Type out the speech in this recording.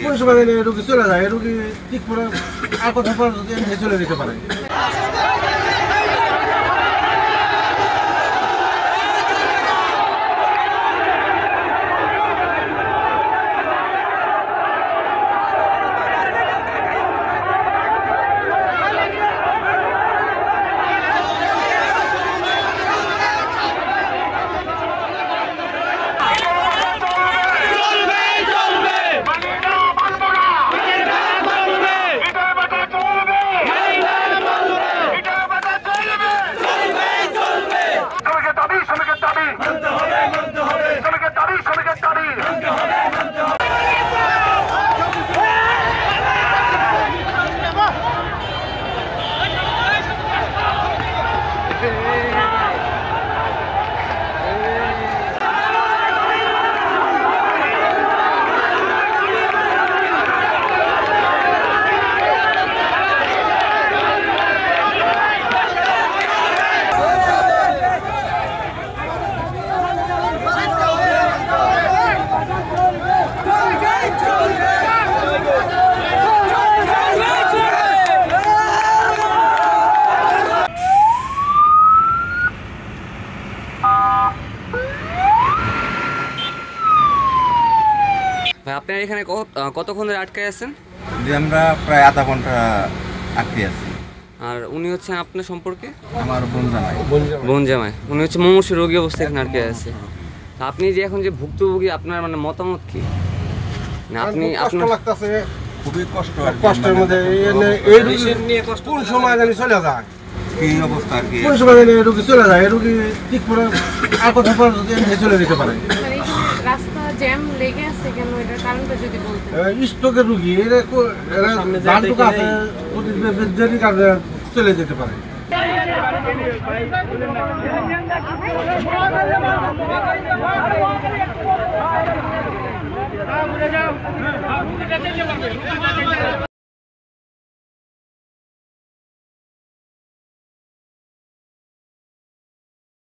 পরিষেবা দিলে রোগী চলে যায়, রোগী ঠিক করে আর কথা চলে যেতে পারে। আপনার এখানে কতক্ষণ ধরে আটকে আছেন? যে আমরা প্রায় আধা ঘন্টা আটকে আছি। আর উনি হচ্ছেন আপনার সম্পর্কে? আমার বোন জামাই। উনি হচ্ছে মুমূর্ষু রোগী অবস্থায় এখানে আটকে আছে। আপনি যে এখন যে ভুক্তভোগী, আপনার মানে মতামত কি? আপনি কষ্ট লাগতেছে, খুবই কষ্টের মধ্যে কোন সময় জানি চলে যায়, এই অবস্থা আর কি। পরিষেবা দিলে রোগী চলে যায়, রোগী ঠিক করে আর কথা চলে যেতে পারে। রাস্তা জ্যাম লেগে আছে কেন, এটার কারণটা যদি বলতেন। স্ট্রোকের রোগী এরা চলে যেতে পারে। যাও